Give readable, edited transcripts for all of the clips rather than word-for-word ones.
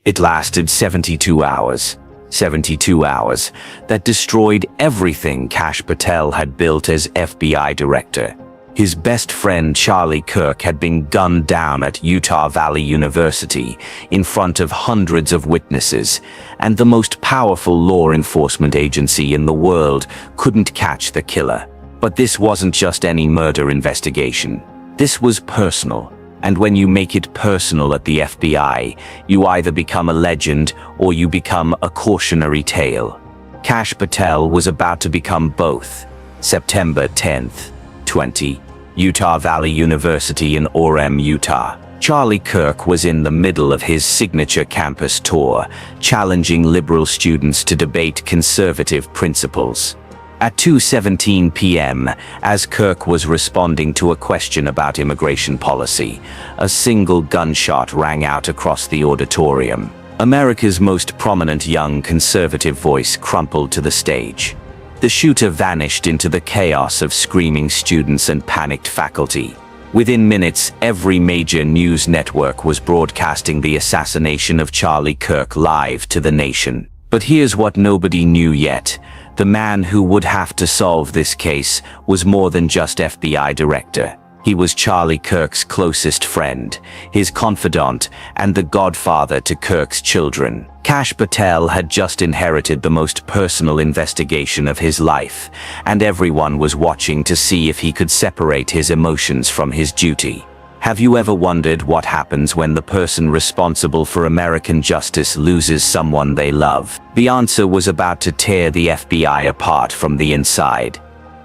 It lasted 72 hours. 72 hours that destroyed everything Kash Patel had built as FBI director. His best friend Charlie Kirk had been gunned down at Utah Valley University in front of hundreds of witnesses, and the most powerful law enforcement agency in the world couldn't catch the killer. But this wasn't just any murder investigation. This was personal. And when you make it personal at the FBI, you either become a legend or you become a cautionary tale. Kash Patel was about to become both. September 10th, 20. Utah Valley University in Orem, Utah. Charlie Kirk was in the middle of his signature campus tour, challenging liberal students to debate conservative principles. At 2:17 p.m., as Kirk was responding to a question about immigration policy, a single gunshot rang out across the auditorium. America's most prominent young conservative voice crumpled to the stage. The shooter vanished into the chaos of screaming students and panicked faculty. Within minutes, every major news network was broadcasting the assassination of Charlie Kirk live to the nation. But here's what nobody knew yet. The man who would have to solve this case was more than just FBI director. He was Charlie Kirk's closest friend, his confidant, and the godfather to Kirk's children. Kash Patel had just inherited the most personal investigation of his life, and everyone was watching to see if he could separate his emotions from his duty. Have you ever wondered what happens when the person responsible for American justice loses someone they love? The answer was about to tear the FBI apart from the inside.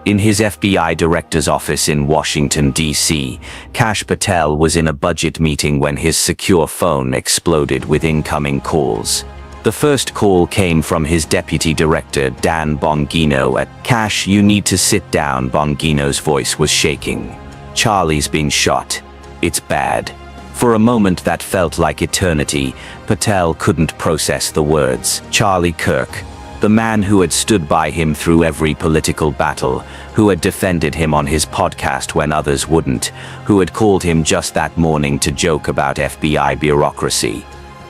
In his FBI director's office in Washington, D.C., Kash Patel was in a budget meeting when his secure phone exploded with incoming calls. The first call came from his deputy director, Dan Bongino. At "Kash, you need to sit down." Bongino's voice was shaking. "Charlie's been shot. It's bad." For a moment that felt like eternity, Patel couldn't process the words. Charlie Kirk, the man who had stood by him through every political battle, who had defended him on his podcast when others wouldn't, who had called him just that morning to joke about FBI bureaucracy.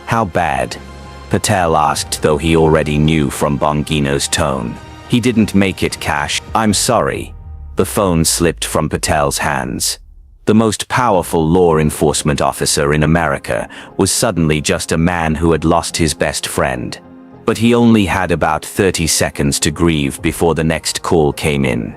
"How bad?" Patel asked, though he already knew from Bongino's tone. "He didn't make it, Kash. I'm sorry." The phone slipped from Patel's hands. The most powerful law enforcement officer in America was suddenly just a man who had lost his best friend. But he only had about 30 seconds to grieve before the next call came in.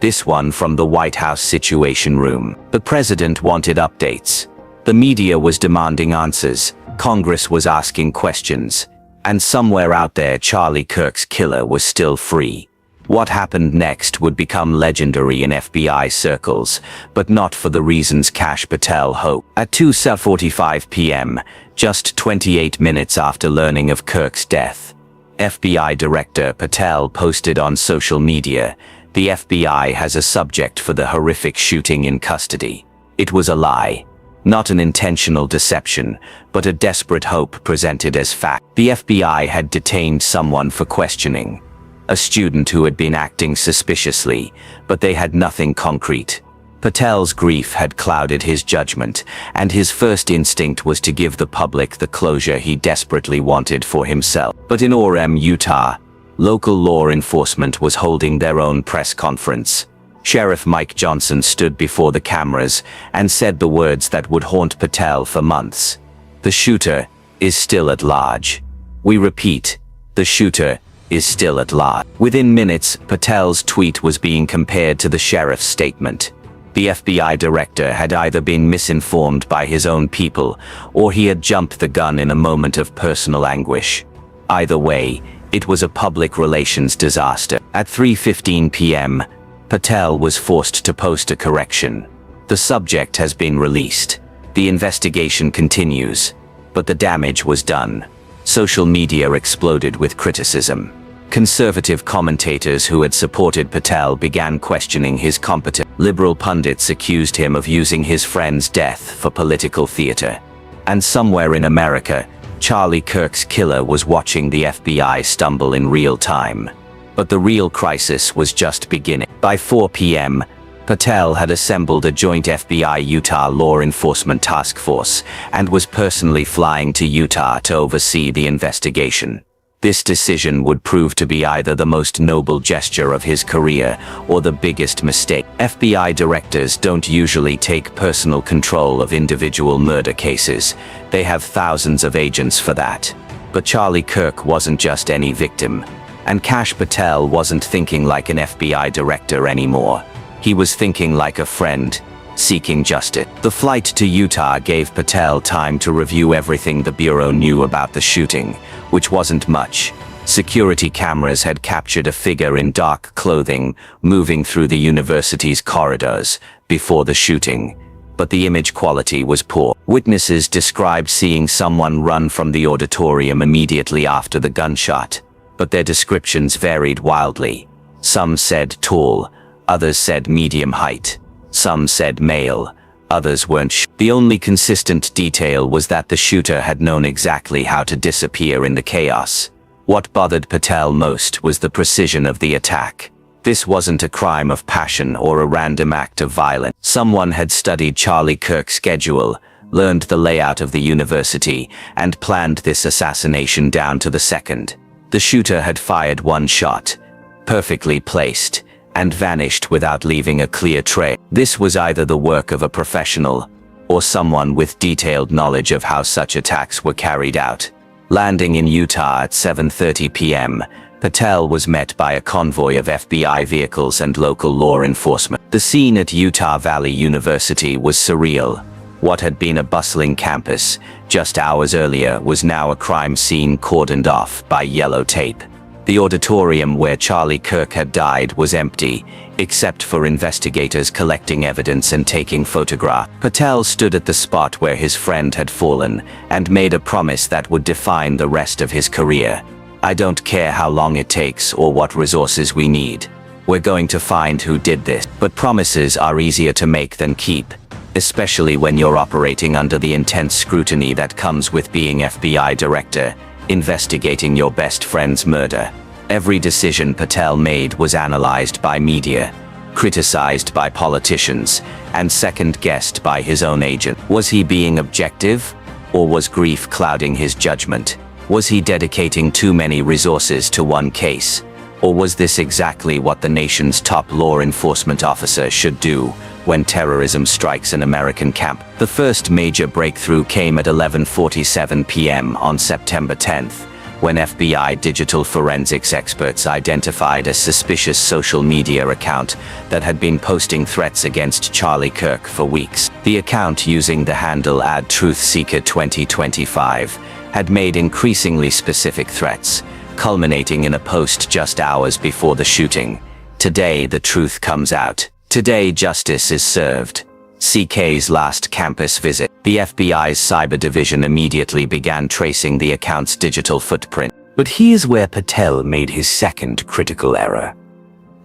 This one from the White House Situation Room. The president wanted updates. The media was demanding answers. Congress was asking questions. And somewhere out there, Charlie Kirk's killer was still free. What happened next would become legendary in FBI circles, but not for the reasons Kash Patel hoped. At 2:45 p.m., just 28 minutes after learning of Kirk's death, FBI Director Patel posted on social media, "The FBI has a subject for the horrific shooting in custody." It was a lie. Not an intentional deception, but a desperate hope presented as fact. The FBI had detained someone for questioning. A student who had been acting suspiciously, but they had nothing concrete. Patel's grief had clouded his judgment, and his first instinct was to give the public the closure he desperately wanted for himself. But in Orem, Utah, local law enforcement was holding their own press conference. Sheriff Mike Johnson stood before the cameras and said the words that would haunt Patel for months. "The shooter is still at large. We repeat, the shooter is still at large." Within minutes, Patel's tweet was being compared to the sheriff's statement. The FBI director had either been misinformed by his own people, or he had jumped the gun in a moment of personal anguish. Either way, it was a public relations disaster. At 3:15 p.m., Patel was forced to post a correction. "The subject has been released. The investigation continues." But the damage was done. Social media exploded with criticism. Conservative commentators who had supported Patel began questioning his competence. Liberal pundits accused him of using his friend's death for political theater. And somewhere in America, Charlie Kirk's killer was watching the FBI stumble in real time. But the real crisis was just beginning. By 4 p.m., Patel had assembled a joint FBI-Utah law enforcement task force and was personally flying to Utah to oversee the investigation. This decision would prove to be either the most noble gesture of his career or the biggest mistake. FBI directors don't usually take personal control of individual murder cases. They have thousands of agents for that. But Charlie Kirk wasn't just any victim. And Kash Patel wasn't thinking like an FBI director anymore. He was thinking like a friend, seeking justice. The flight to Utah gave Patel time to review everything the Bureau knew about the shooting, which wasn't much. Security cameras had captured a figure in dark clothing moving through the university's corridors before the shooting, but the image quality was poor. Witnesses described seeing someone run from the auditorium immediately after the gunshot, but their descriptions varied wildly. Some said tall, others said medium height. Some said male, others weren't sure. The only consistent detail was that the shooter had known exactly how to disappear in the chaos. What bothered Patel most was the precision of the attack. This wasn't a crime of passion or a random act of violence. Someone had studied Charlie Kirk's schedule, learned the layout of the university, and planned this assassination down to the second. The shooter had fired one shot, perfectly placed, and vanished without leaving a clear trail. This was either the work of a professional or someone with detailed knowledge of how such attacks were carried out. Landing in Utah at 7:30 p.m., Patel was met by a convoy of FBI vehicles and local law enforcement. The scene at Utah Valley University was surreal. What had been a bustling campus just hours earlier was now a crime scene cordoned off by yellow tape. The auditorium where Charlie Kirk had died was empty, except for investigators collecting evidence and taking photographs. Patel stood at the spot where his friend had fallen and made a promise that would define the rest of his career. "I don't care how long it takes or what resources we need. We're going to find who did this." But promises are easier to make than keep, especially when you're operating under the intense scrutiny that comes with being FBI director, investigating your best friend's murder. Every decision Patel made was analyzed by media, criticized by politicians, and second-guessed by his own agent. Was he being objective, or was grief clouding his judgment? Was he dedicating too many resources to one case, or was this exactly what the nation's top law enforcement officer should do when terrorism strikes an American camp? The first major breakthrough came at 11:47 p.m. on September 10th, when FBI digital forensics experts identified a suspicious social media account that had been posting threats against Charlie Kirk for weeks. The account, using the handle @TruthSeeker2025, had made increasingly specific threats, culminating in a post just hours before the shooting. "Today the truth comes out. Today justice is served. CK's last campus visit." The FBI's cyber division immediately began tracing the account's digital footprint. But here's where Patel made his second critical error.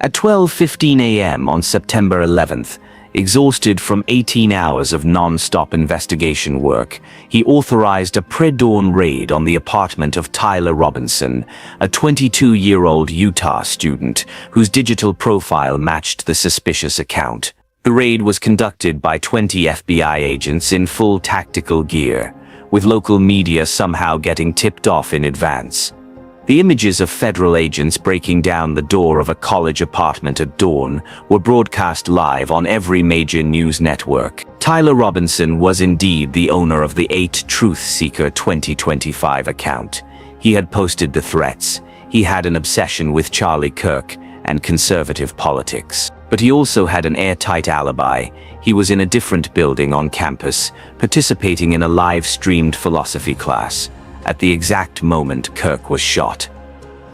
At 12:15 a.m. on September 11th, exhausted from 18 hours of non-stop investigation work, he authorized a pre-dawn raid on the apartment of Tyler Robinson, a 22-year-old Utah student whose digital profile matched the suspicious account. The raid was conducted by 20 FBI agents in full tactical gear, with local media somehow getting tipped off in advance. The images of federal agents breaking down the door of a college apartment at dawn were broadcast live on every major news network. Tyler Robinson was indeed the owner of the @TruthSeeker2025 account. He had posted the threats. He had an obsession with Charlie Kirk and conservative politics. But he also had an airtight alibi. He was in a different building on campus, participating in a live-streamed philosophy class at the exact moment Kirk was shot.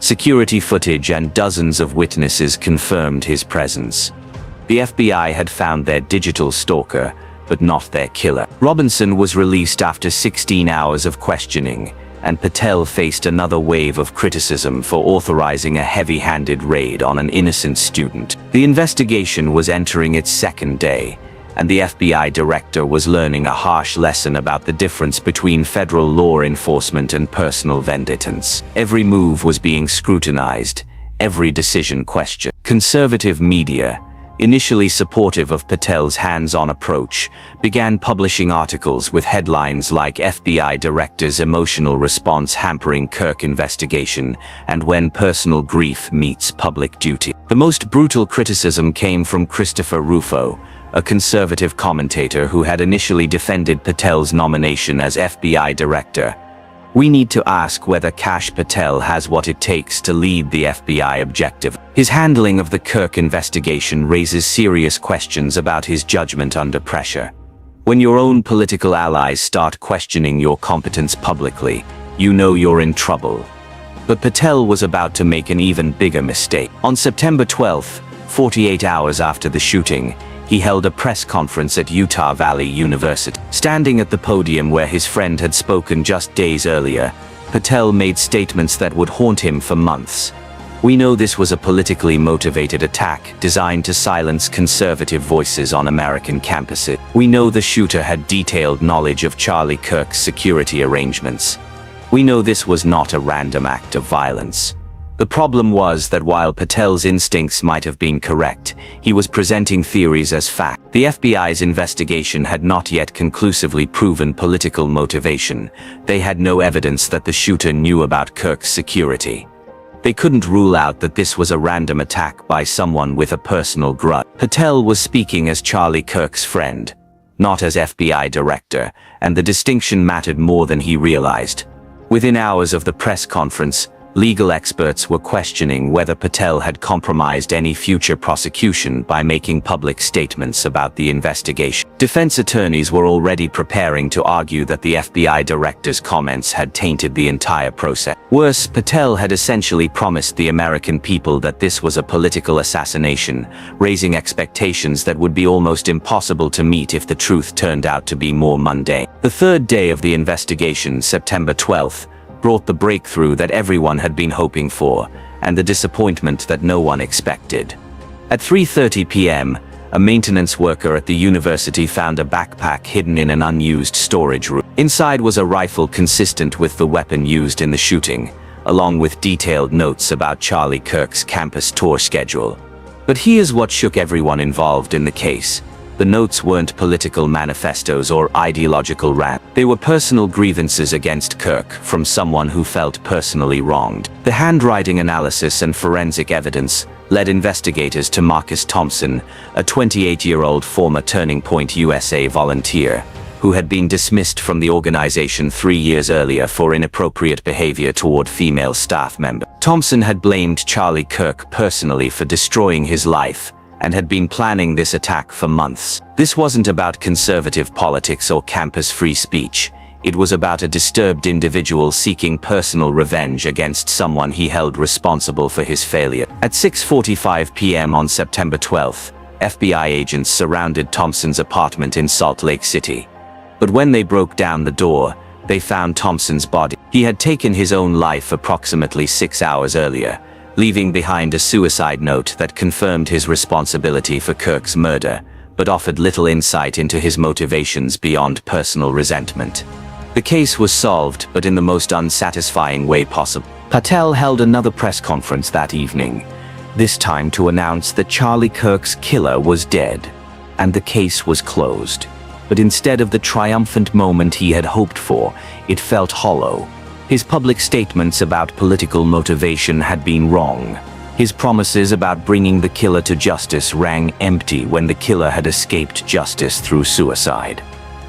Security footage and dozens of witnesses confirmed his presence. The FBI had found their digital stalker, but not their killer. Robinson was released after 16 hours of questioning, and Patel faced another wave of criticism for authorizing a heavy-handed raid on an innocent student. The investigation was entering its second day, and the FBI director was learning a harsh lesson about the difference between federal law enforcement and personal vendettas. Every move was being scrutinized, every decision questioned. Conservative media, initially supportive of Patel's hands-on approach, began publishing articles with headlines like FBI Director's Emotional Response Hampering Kirk Investigation and When Personal Grief Meets Public Duty. The most brutal criticism came from Christopher Rufo, a conservative commentator who had initially defended Patel's nomination as FBI Director. We need to ask whether Kash Patel has what it takes to lead the FBI objective. His handling of the Kirk investigation raises serious questions about his judgment under pressure. When your own political allies start questioning your competence publicly, you know you're in trouble. But Patel was about to make an even bigger mistake. On September 12, 48 hours after the shooting, he held a press conference at Utah Valley University. Standing at the podium where his friend had spoken just days earlier, Patel made statements that would haunt him for months. We know this was a politically motivated attack designed to silence conservative voices on American campuses. We know the shooter had detailed knowledge of Charlie Kirk's security arrangements. We know this was not a random act of violence. The problem was that while Patel's instincts might have been correct, he was presenting theories as fact. The FBI's investigation had not yet conclusively proven political motivation. They had no evidence that the shooter knew about Kirk's security. They couldn't rule out that this was a random attack by someone with a personal grudge. Patel was speaking as Charlie Kirk's friend, not as FBI director, and the distinction mattered more than he realized. Within hours of the press conference, legal experts were questioning whether Patel had compromised any future prosecution by making public statements about the investigation. Defense attorneys were already preparing to argue that the FBI director's comments had tainted the entire process. Worse, Patel had essentially promised the American people that this was a political assassination, raising expectations that would be almost impossible to meet if the truth turned out to be more mundane. The third day of the investigation, September 12th, brought the breakthrough that everyone had been hoping for, and the disappointment that no one expected. At 3:30 p.m., a maintenance worker at the university found a backpack hidden in an unused storage room. Inside was a rifle consistent with the weapon used in the shooting, along with detailed notes about Charlie Kirk's campus tour schedule. But here's what shook everyone involved in the case. The notes weren't political manifestos or ideological rants. They were personal grievances against Kirk from someone who felt personally wronged. The handwriting analysis and forensic evidence led investigators to Marcus Thompson, a 28-year-old former Turning Point USA volunteer, who had been dismissed from the organization 3 years earlier for inappropriate behavior toward female staff members. Thompson had blamed Charlie Kirk personally for destroying his life, and had been planning this attack for months. This wasn't about conservative politics or campus free speech. It was about a disturbed individual seeking personal revenge against someone he held responsible for his failure. At 6:45 p.m. on September 12th, FBI agents surrounded Thompson's apartment in Salt Lake City. But when they broke down the door, they found Thompson's body. He had taken his own life approximately 6 hours earlier, leaving behind a suicide note that confirmed his responsibility for Kirk's murder, but offered little insight into his motivations beyond personal resentment. The case was solved, but in the most unsatisfying way possible. Patel held another press conference that evening, this time to announce that Charlie Kirk's killer was dead, and the case was closed. But instead of the triumphant moment he had hoped for, it felt hollow. His public statements about political motivation had been wrong. His promises about bringing the killer to justice rang empty when the killer had escaped justice through suicide.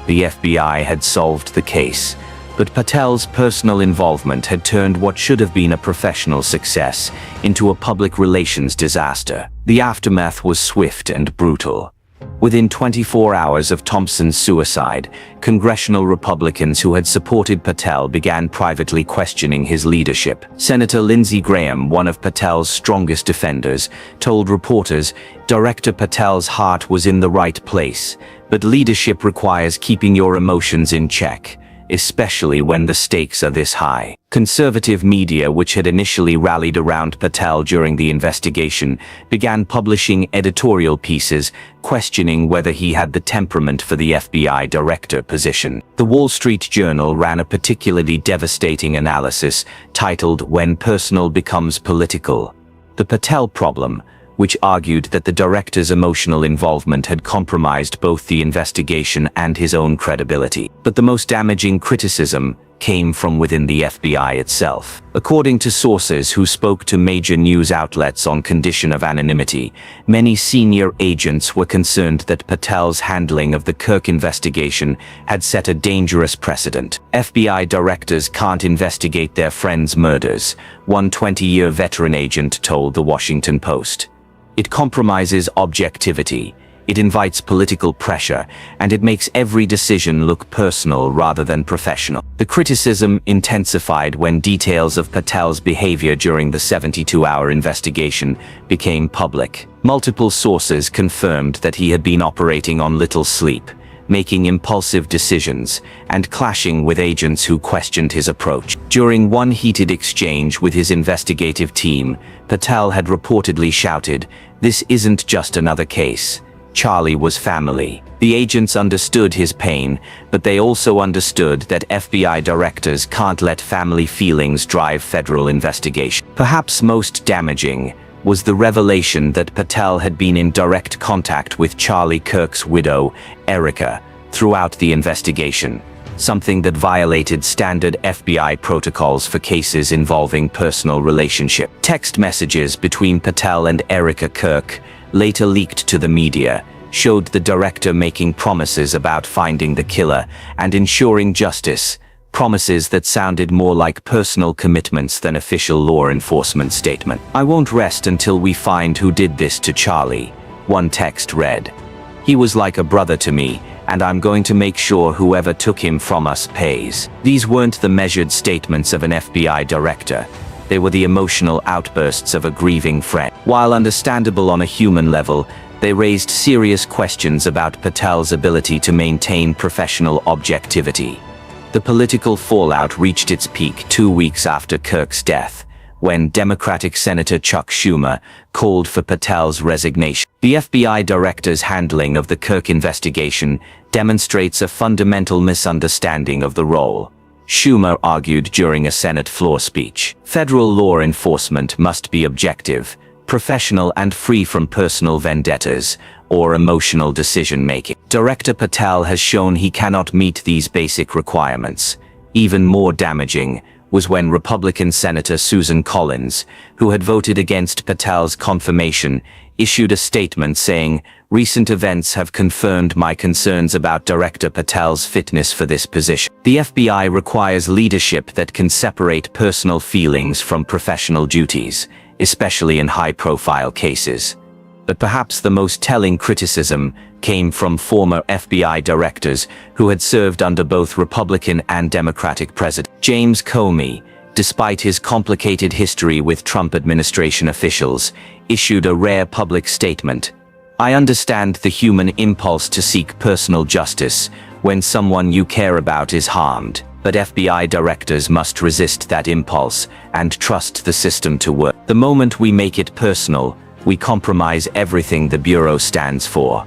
The FBI had solved the case, but Patel's personal involvement had turned what should have been a professional success into a public relations disaster. The aftermath was swift and brutal. Within 24 hours of Thompson's suicide, congressional Republicans who had supported Patel began privately questioning his leadership. Senator Lindsey Graham, one of Patel's strongest defenders, told reporters, "Director Patel's heart was in the right place, but leadership requires keeping your emotions in check, especially when the stakes are this high." Conservative media, which had initially rallied around Patel during the investigation, began publishing editorial pieces questioning whether he had the temperament for the FBI director position. The Wall Street Journal ran a particularly devastating analysis titled "When Personal Becomes Political." The Patel problem which argued that the director's emotional involvement had compromised both the investigation and his own credibility. But the most damaging criticism came from within the FBI itself. According to sources who spoke to major news outlets on condition of anonymity, many senior agents were concerned that Patel's handling of the Kirk investigation had set a dangerous precedent. FBI directors can't investigate their friends' murders, one 20-year veteran agent told the Washington Post. It compromises objectivity. It invites political pressure, and it makes every decision look personal rather than professional. The criticism intensified when details of Patel's behavior during the 72-hour investigation became public. Multiple sources confirmed that he had been operating on little sleep, making impulsive decisions, and clashing with agents who questioned his approach. During one heated exchange with his investigative team, Patel had reportedly shouted, "This isn't just another case. Charlie was family." The agents understood his pain, but they also understood that FBI directors can't let family feelings drive federal investigation. Perhaps most damaging was the revelation that Patel had been in direct contact with Charlie Kirk's widow, Erica, throughout the investigation, something that violated standard FBI protocols for cases involving personal relationship. Text messages between Patel and Erica Kirk, later leaked to the media, showed the director making promises about finding the killer and ensuring justice, promises that sounded more like personal commitments than official law enforcement statement. "I won't rest until we find who did this to Charlie," one text read. "He was like a brother to me, and I'm going to make sure whoever took him from us pays." These weren't the measured statements of an FBI director. They were the emotional outbursts of a grieving friend. While understandable on a human level, they raised serious questions about Patel's ability to maintain professional objectivity. The political fallout reached its peak 2 weeks after Kirk's death, when Democratic Senator Chuck Schumer called for Patel's resignation. The FBI director's handling of the Kirk investigation demonstrates a fundamental misunderstanding of the role. Schumer argued during a Senate floor speech, "Federal law enforcement must be objective, professional and free from personal vendettas or emotional decision-making." Director Patel has shown he cannot meet these basic requirements. Even more damaging was when Republican Senator Susan Collins, who had voted against Patel's confirmation, issued a statement saying, "Recent events have confirmed my concerns about Director Patel's fitness for this position." The FBI requires leadership that can separate personal feelings from professional duties, especially in high-profile cases. But perhaps the most telling criticism came from former FBI directors who had served under both Republican and Democratic presidents. James Comey, despite his complicated history with Trump administration officials, issued a rare public statement. "I understand the human impulse to seek personal justice when someone you care about is harmed, but FBI directors must resist that impulse and trust the system to work. The moment we make it personal, we compromise everything the Bureau stands for."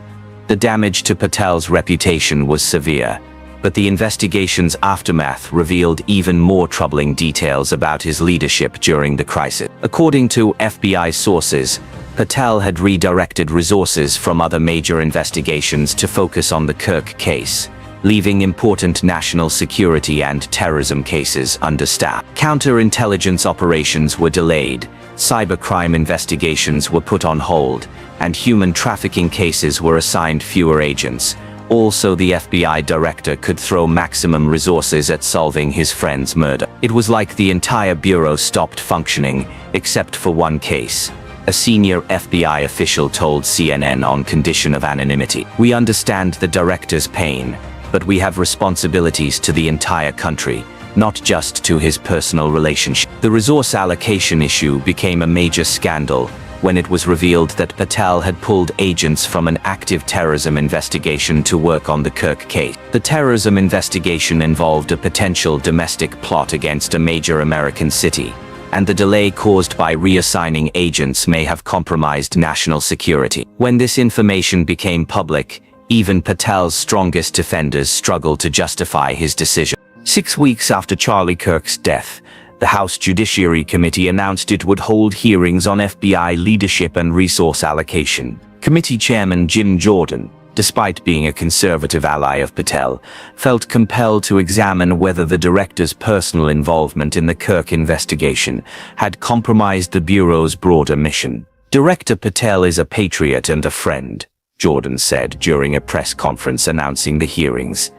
The damage to Patel's reputation was severe, but the investigation's aftermath revealed even more troubling details about his leadership during the crisis. According to FBI sources, Patel had redirected resources from other major investigations to focus on the Kirk case, leaving important national security and terrorism cases understaffed. Counterintelligence operations were delayed, cybercrime investigations were put on hold, and human trafficking cases were assigned fewer agents. Also, the FBI director could throw maximum resources at solving his friend's murder. It was like the entire bureau stopped functioning, except for one case. A senior FBI official told CNN on condition of anonymity, "We understand the director's pain, but we have responsibilities to the entire country, not just to his personal relationship." The resource allocation issue became a major scandal when it was revealed that Patel had pulled agents from an active terrorism investigation to work on the Kirk case. The terrorism investigation involved a potential domestic plot against a major American city, and the delay caused by reassigning agents may have compromised national security. When this information became public, even Patel's strongest defenders struggled to justify his decision. 6 weeks after Charlie Kirk's death, The House Judiciary Committee announced it would hold hearings on FBI leadership and resource allocation. Committee Chairman Jim Jordan, despite being a conservative ally of Patel, felt compelled to examine whether the director's personal involvement in the Kirk investigation had compromised the Bureau's broader mission. Director Patel is a patriot and a friend, Jordan said during a press conference announcing the hearings.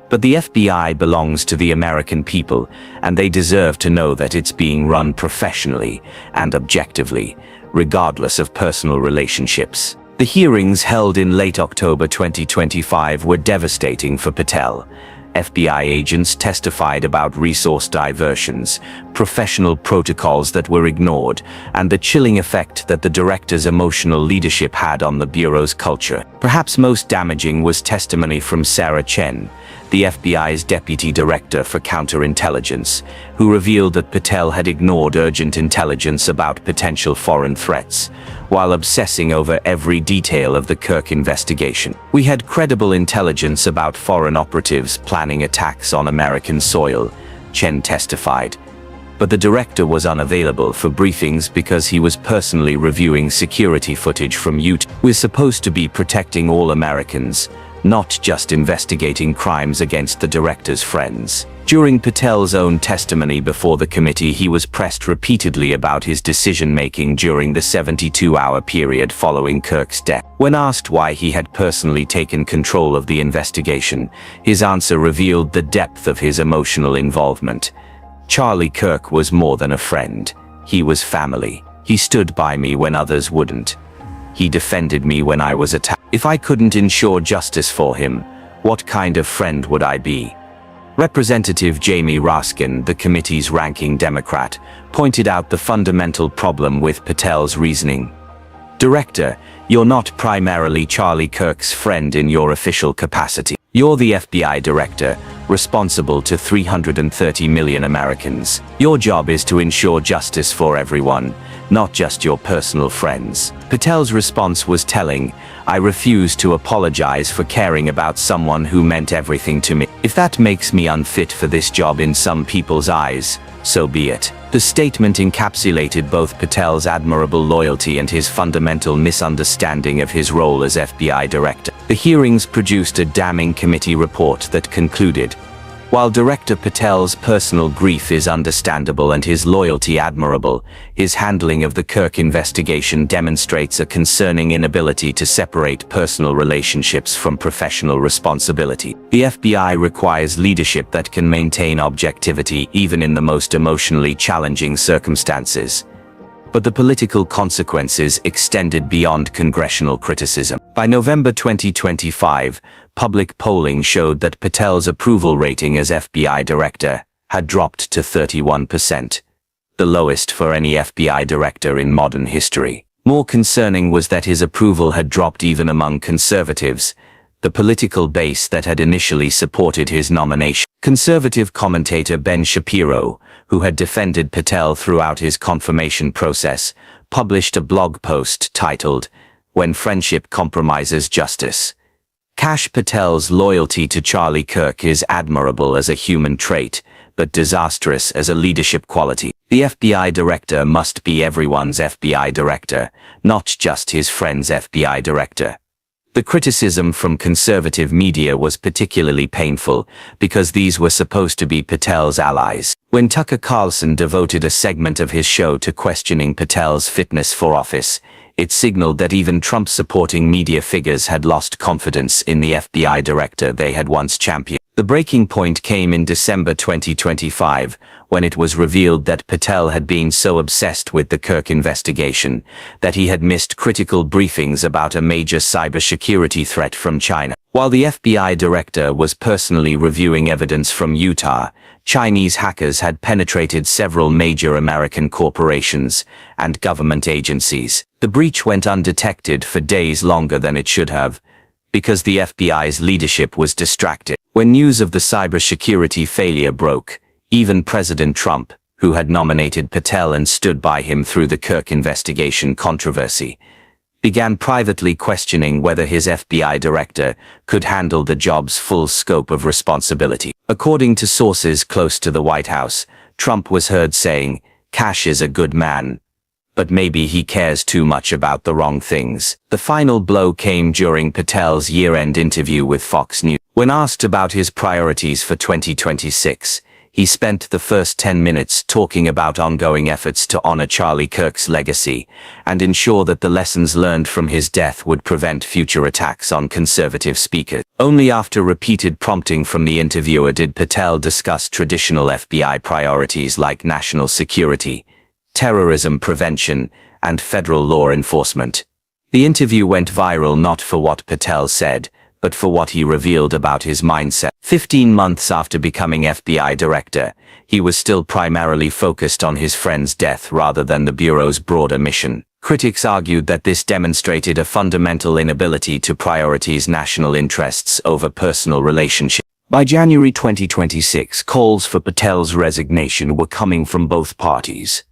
But the FBI belongs to the American people, and they deserve to know that it's being run professionally and objectively, regardless of personal relationships. The hearings held in late October 2025 were devastating for Patel. FBI agents testified about resource diversions, professional protocols that were ignored, and the chilling effect that the director's emotional leadership had on the Bureau's culture. Perhaps most damaging was testimony from Sarah Chen, the FBI's deputy director for counterintelligence, who revealed that Patel had ignored urgent intelligence about potential foreign threats, while obsessing over every detail of the Kirk investigation. "We had credible intelligence about foreign operatives planning attacks on American soil," Chen testified. But the director was unavailable for briefings because he was personally reviewing security footage from Utah. "We're supposed to be protecting all Americans, not just investigating crimes against the director's friends." During Patel's own testimony before the committee, he was pressed repeatedly about his decision-making during the 72-hour period following Kirk's death. When asked why he had personally taken control of the investigation, his answer revealed the depth of his emotional involvement. "Charlie Kirk was more than a friend. He was family. He stood by me when others wouldn't. He defended me when I was attacked. If I couldn't ensure justice for him, what kind of friend would I be?" Representative Jamie Raskin, the committee's ranking Democrat, pointed out the fundamental problem with Patel's reasoning. "Director, you're not primarily Charlie Kirk's friend in your official capacity. You're the FBI director, responsible to 330 million Americans. Your job is to ensure justice for everyone, not just your personal friends." Patel's response was telling. "I refuse to apologize for caring about someone who meant everything to me. If that makes me unfit for this job in some people's eyes, so be it." The statement encapsulated both Patel's admirable loyalty and his fundamental misunderstanding of his role as FBI director. The hearings produced a damning committee report that concluded, "While Director Patel's personal grief is understandable and his loyalty admirable, his handling of the Kirk investigation demonstrates a concerning inability to separate personal relationships from professional responsibility. The FBI requires leadership that can maintain objectivity even in the most emotionally challenging circumstances." But the political consequences extended beyond congressional criticism. By November 2025, public polling showed that Patel's approval rating as FBI director had dropped to 31%, the lowest for any FBI director in modern history. More concerning was that his approval had dropped even among conservatives, the political base that had initially supported his nomination. Conservative commentator Ben Shapiro, who had defended Patel throughout his confirmation process, published a blog post titled, "When Friendship Compromises Justice." Kash Patel's loyalty to Charlie Kirk is admirable as a human trait, but disastrous as a leadership quality. The FBI director must be everyone's FBI director, not just his friend's FBI director. The criticism from conservative media was particularly painful because these were supposed to be Patel's allies. When Tucker Carlson devoted a segment of his show to questioning Patel's fitness for office, it signaled that even Trump-supporting media figures had lost confidence in the FBI director they had once championed. The breaking point came in December 2025, when it was revealed that Patel had been so obsessed with the Kirk investigation that he had missed critical briefings about a major cybersecurity threat from China. While the FBI director was personally reviewing evidence from Utah, Chinese hackers had penetrated several major American corporations and government agencies. The breach went undetected for days longer than it should have, because the FBI's leadership was distracted. When news of the cybersecurity failure broke, even President Trump, who had nominated Patel and stood by him through the Kirk investigation controversy, began privately questioning whether his FBI director could handle the job's full scope of responsibility. According to sources close to the White House, Trump was heard saying, "Kash is a good man, but maybe he cares too much about the wrong things." The final blow came during Patel's year-end interview with Fox News. When asked about his priorities for 2026, he spent the first 10 minutes talking about ongoing efforts to honor Charlie Kirk's legacy and ensure that the lessons learned from his death would prevent future attacks on conservative speakers. Only after repeated prompting from the interviewer did Patel discuss traditional FBI priorities like national security, terrorism prevention, and federal law enforcement. The interview went viral not for what Patel said, but for what he revealed about his mindset. 15 months after becoming FBI director, he was still primarily focused on his friend's death rather than the Bureau's broader mission. Critics argued that this demonstrated a fundamental inability to prioritize national interests over personal relationships. By January 2026, calls for Patel's resignation were coming from both parties.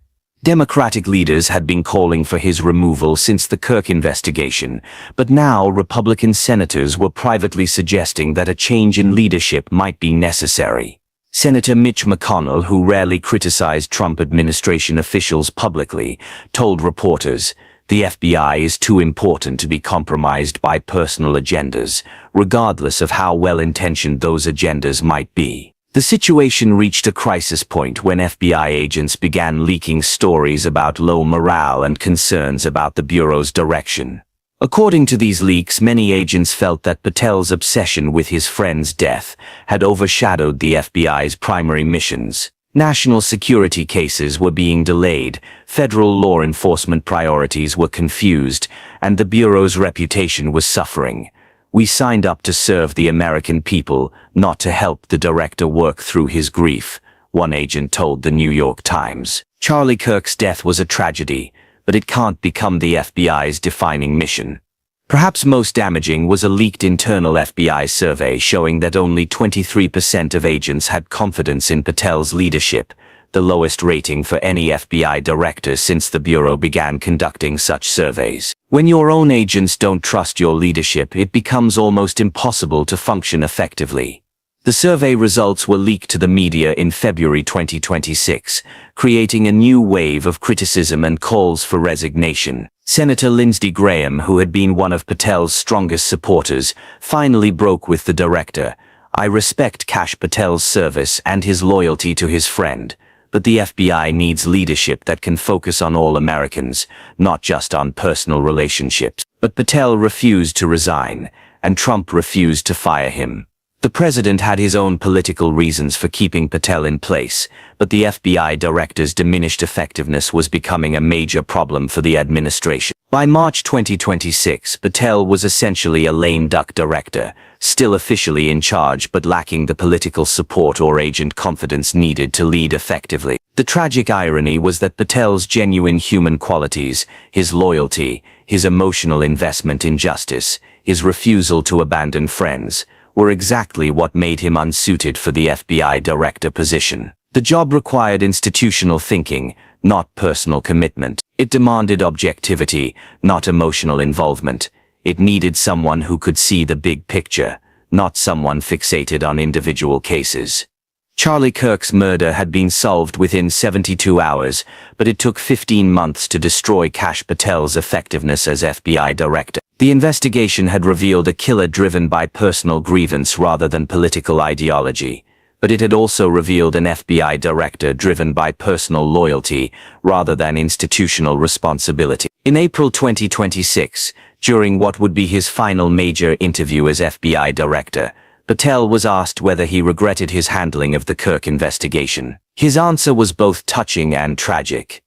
Democratic leaders had been calling for his removal since the Kirk investigation, but now Republican senators were privately suggesting that a change in leadership might be necessary. Senator Mitch McConnell, who rarely criticized Trump administration officials publicly, told reporters, "The FBI is too important to be compromised by personal agendas, regardless of how well-intentioned those agendas might be." The situation reached a crisis point when FBI agents began leaking stories about low morale and concerns about the Bureau's direction. According to these leaks, many agents felt that Patel's obsession with his friend's death had overshadowed the FBI's primary missions. National security cases were being delayed, federal law enforcement priorities were confused, and the Bureau's reputation was suffering. "We signed up to serve the American people, not to help the director work through his grief," one agent told the New York Times. Charlie Kirk's death was a tragedy, but it can't become the FBI's defining mission. Perhaps most damaging was a leaked internal FBI survey showing that only 23% of agents had confidence in Patel's leadership, the lowest rating for any FBI director since the Bureau began conducting such surveys. When your own agents don't trust your leadership, it becomes almost impossible to function effectively. The survey results were leaked to the media in February 2026, creating a new wave of criticism and calls for resignation. Senator Lindsey Graham, who had been one of Patel's strongest supporters, finally broke with the director. "I respect Kash Patel's service and his loyalty to his friend, but the FBI needs leadership that can focus on all Americans, not just on personal relationships." But Patel refused to resign, and Trump refused to fire him. The president had his own political reasons for keeping Patel in place, but the FBI director's diminished effectiveness was becoming a major problem for the administration. By March 2026, Patel was essentially a lame duck director, still officially in charge but lacking the political support or agent confidence needed to lead effectively. The tragic irony was that Patel's genuine human qualities, his loyalty, his emotional investment in justice, his refusal to abandon friends, were exactly what made him unsuited for the FBI director position. The job required institutional thinking, not personal commitment. It demanded objectivity, not emotional involvement. It needed someone who could see the big picture, not someone fixated on individual cases. Charlie Kirk's murder had been solved within 72 hours, but it took 15 months to destroy Kash Patel's effectiveness as FBI director. The investigation had revealed a killer driven by personal grievance rather than political ideology, but it had also revealed an FBI director driven by personal loyalty rather than institutional responsibility. In April 2026, during what would be his final major interview as FBI director, Patel was asked whether he regretted his handling of the Kirk investigation. His answer was both touching and tragic.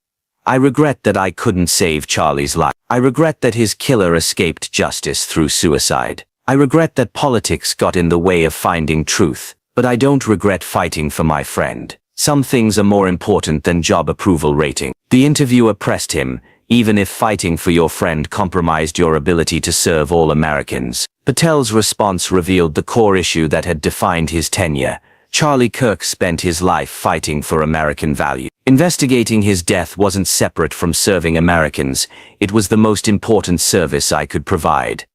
"I regret that I couldn't save Charlie's life. I regret that his killer escaped justice through suicide. I regret that politics got in the way of finding truth, but I don't regret fighting for my friend. Some things are more important than job approval rating." The interviewer pressed him, "Even if fighting for your friend compromised your ability to serve all Americans." Patel's response revealed the core issue that had defined his tenure. Charlie Kirk spent his life fighting for American values. Investigating his death wasn't separate from serving Americans, it was the most important service I could provide.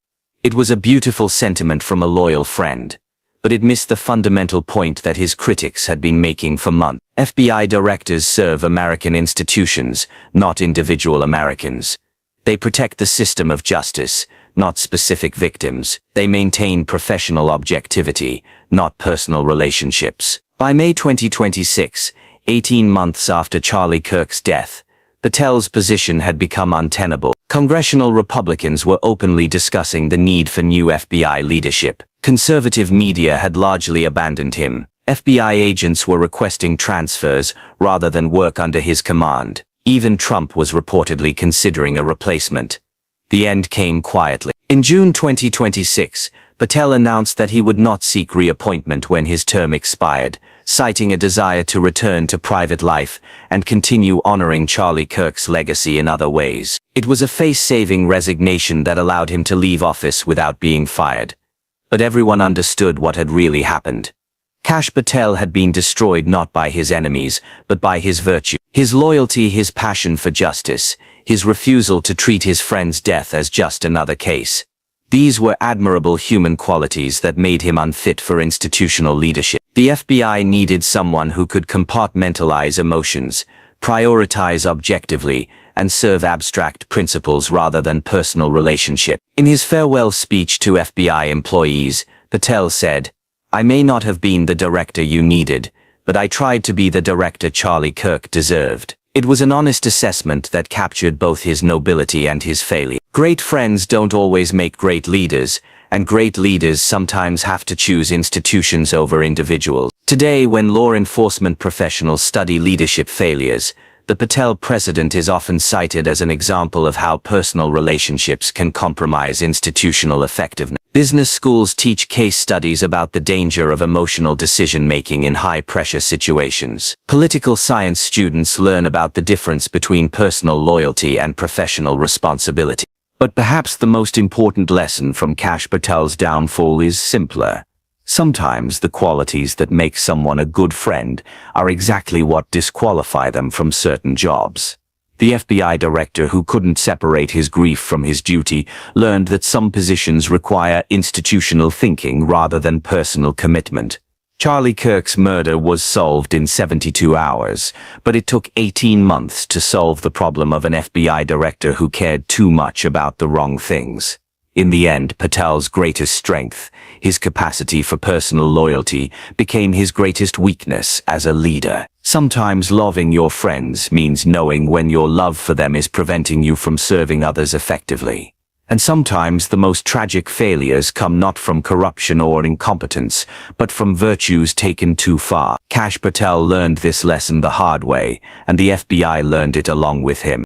It was a beautiful sentiment from a loyal friend. but it missed the fundamental point that his critics had been making for months. FBI directors serve American institutions, not individual Americans. They protect the system of justice, not specific victims. They maintain professional objectivity, not personal relationships. By May 2026, 18 months after Charlie Kirk's death, Patel's position had become untenable. Congressional Republicans were openly discussing the need for new FBI leadership. Conservative media had largely abandoned him. FBI agents were requesting transfers rather than work under his command. Even Trump was reportedly considering a replacement. The end came quietly. In June 2026, Patel announced that he would not seek reappointment when his term expired, citing a desire to return to private life and continue honoring Charlie Kirk's legacy in other ways. It was a face-saving resignation that allowed him to leave office without being fired. But everyone understood what had really happened. Kash Patel had been destroyed not by his enemies, but by his virtue. His loyalty, his passion for justice, his refusal to treat his friend's death as just another case. These were admirable human qualities that made him unfit for institutional leadership. The FBI needed someone who could compartmentalize emotions, prioritize objectively, and serve abstract principles rather than personal relationship. In his farewell speech to FBI employees, Patel said, "I may not have been the director you needed, but I tried to be the director Charlie Kirk deserved." It was an honest assessment that captured both his nobility and his failure. Great friends don't always make great leaders, and great leaders sometimes have to choose institutions over individuals. Today, when law enforcement professionals study leadership failures, the Patel precedent is often cited as an example of how personal relationships can compromise institutional effectiveness. Business schools teach case studies about the danger of emotional decision-making in high-pressure situations. Political science students learn about the difference between personal loyalty and professional responsibility. But perhaps the most important lesson from Kash Patel's downfall is simpler. Sometimes the qualities that make someone a good friend are exactly what disqualify them from certain jobs. The FBI director who couldn't separate his grief from his duty learned that some positions require institutional thinking rather than personal commitment. Charlie Kirk's murder was solved in 72 hours, but it took 18 months to solve the problem of an FBI director who cared too much about the wrong things. In the end, Patel's greatest strength, his capacity for personal loyalty, became his greatest weakness as a leader. Sometimes loving your friends means knowing when your love for them is preventing you from serving others effectively. And sometimes the most tragic failures come not from corruption or incompetence, but from virtues taken too far. Kash Patel learned this lesson the hard way, and the FBI learned it along with him.